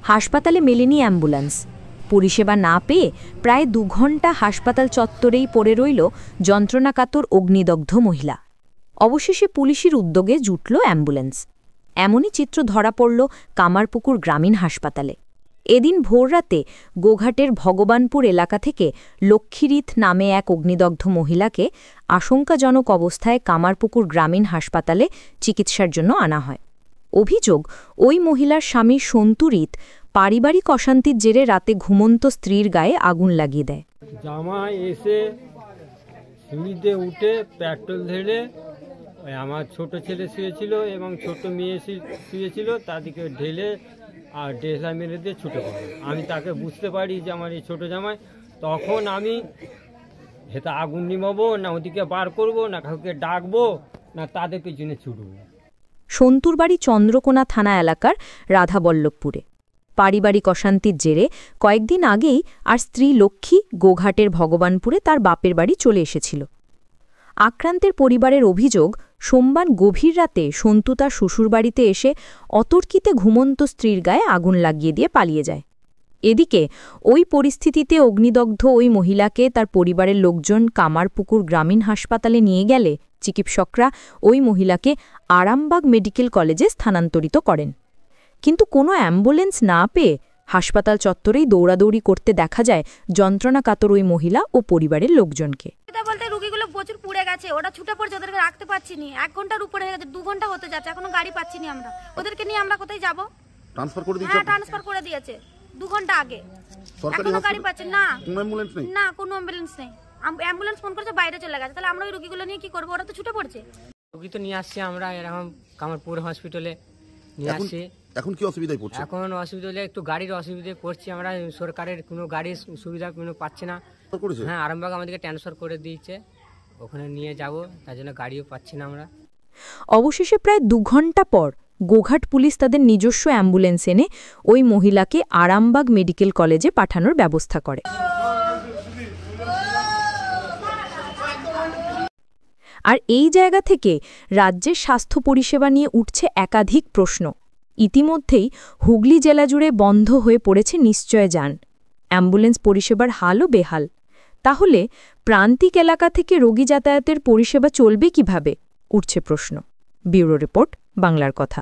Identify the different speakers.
Speaker 1: হাসপাতালে মেলেনি অ্যাম্বুলেন্স। পরিষেবা না পেয়ে প্রায় 2 ঘণ্টা হাসপাতাল চত্বরেই পড়ে রইল যন্ত্রণাকাতর অগ্নিদগ্ধ মহিলা। অবশেষে পুলিশের উদ্যোগে জুটল অ্যাম্বুলেন্স। এমনই চিত্র ধরা পড়ল কামারপুকুর গ্রামীণ হাসপাতালে। এদিন ভোররাতে গোঘাটের ভগবানপুর এলাকা থেকে লক্ষ্মীরিথ নামে এক অগ্নিদগ্ধ মহিলাকে আশঙ্কাজনক অবস্থায় কামারপুকুর গ্রামীণ হাসপাতালে চিকিৎসার জন্য আনা হয়। অভিযোগ, ওই মহিলার স্বামী সন্তু রিথ পারিবারিক অশান্তির জেরে রাতে ঘুমন্ত স্ত্রীর গায়ে আগুন লাগিয়ে দেয়।
Speaker 2: জামাই এসে সিঁড়িতে উঠে পেট্রোল ঢেলে আমার ছোট ছেলে শুয়েছিল এবং ছোট মেয়ে শুয়েছিল, তাদেরকে ঢেলে আর ডেসা মেরে দিয়ে ছুটে পড়ে। আমি তাকে বুঝতে পারি যে আমার এই ছোটো জামাই। তখন আমি হেতা আগুন নিমাবো না ওদিকে বার করব না কাউকে ডাকবো না তাদের পেছনে ছুটব।
Speaker 1: সন্তুর বাড়ি চন্দ্রকোনা থানা এলাকার রাধাবল্লভপুরে। পারিবারিক অশান্তির জেরে কয়েকদিন আগেই আর স্ত্রী লক্ষ্মী গোঘাটের ভগবানপুরে তার বাপের বাড়ি চলে এসেছিল। আক্রান্তের পরিবারের অভিযোগ, সোমবার গভীর রাতে সন্তু তার শ্বশুরবাড়িতে এসে অতর্কিতে ঘুমন্ত স্ত্রীর গায়ে আগুন লাগিয়ে দিয়ে পালিয়ে যায়। এদিকে ওই পরিস্থিতিতে অগ্নিদগ্ধ ওই মহিলাকে তার পরিবারের লোকজন কামারপুকুর গ্রামীণ হাসপাতালে নিয়ে গেলে চিকিৎসকরা ওই মহিলাকে আরামবাগ মেডিকেল কলেজে স্থানান্তরিত করেন। কিন্তু কোনো অ্যাম্বুলেন্স না পেয়ে হাসপাতাল চত্বরেই দৌড়াদৌড়ি করতে দেখা যায় যন্ত্রণাকাতর ওই মহিলা ও পরিবারের লোকজনকে।
Speaker 3: বলতে রোগীগুলো প্রচুর পুড়ে গেছে, ওরা ছুটে পড়ছে, ওদেরকে রাখতে পারছি না। 1 ঘন্টার উপরে হয়ে গেছে, 2 ঘন্টা হতে যাচ্ছে, এখনো গাড়ি পাচ্ছি না আমরা। ওদেরকে নিয়ে আমরা কোথায় যাব?
Speaker 4: ট্রান্সফার করে দিয়েছে?
Speaker 3: হ্যাঁ, ট্রান্সফার করে দিয়েছে 2 ঘন্টা আগে। এখনো গাড়ি পাচ্ছি না।
Speaker 4: কোনো অ্যাম্বুলেন্স নেই? না,
Speaker 3: কোনো অ্যাম্বুলেন্স নেই। অ্যাম্বুলেন্স ফোন করেছে, বাইরে চলে গেছে। তাহলে আমরা ওই রোগীগুলো নিয়ে কি করব? ওরা তো ছুটে পড়ছে।
Speaker 5: রোগী তো নিয়ে আসছি আমরা এরকম কামারপুর হসপিটালে নিয়ে আসছি।
Speaker 4: এখন কি অসুবিধায় পড়ছে?
Speaker 5: এখন অসুবিধা হলে একটু গাড়ির অসুবিধায় পড়ছি আমরা। সরকারের কোনো গাড়ির সুবিধা কোনো পাচ্ছি না। হ্যাঁ, আরামবাগ আমাদেরকে ট্রান্সফার করে দিয়েছে, ওখানে নিয়ে যাব, তার জন্য গাড়িও পাচ্ছি না আমরা।
Speaker 1: অবশেষে প্রায় 2 ঘণ্টা পর গোঘাট পুলিশ তাদের নিজস্ব অ্যাম্বুলেন্স এনে ওই মহিলাকে আরামবাগ মেডিকেল কলেজে পাঠানোর ব্যবস্থা করে। আর এই জায়গা থেকে রাজ্যের স্বাস্থ্য পরিষেবা নিয়ে উঠছে একাধিক প্রশ্ন। ইতিমধ্যেই হুগলি জেলা জুড়ে বন্ধ হয়ে পড়েছে নিশ্চয় যান। অ্যাম্বুলেন্স পরিষেবার হালও বেহাল। তাহলে প্রান্তিক এলাকা থেকে রোগী যাতায়াতের পরিষেবা চলবে কিভাবে, উঠছে প্রশ্ন। ব্যুরো রিপোর্ট, বাংলার কথা।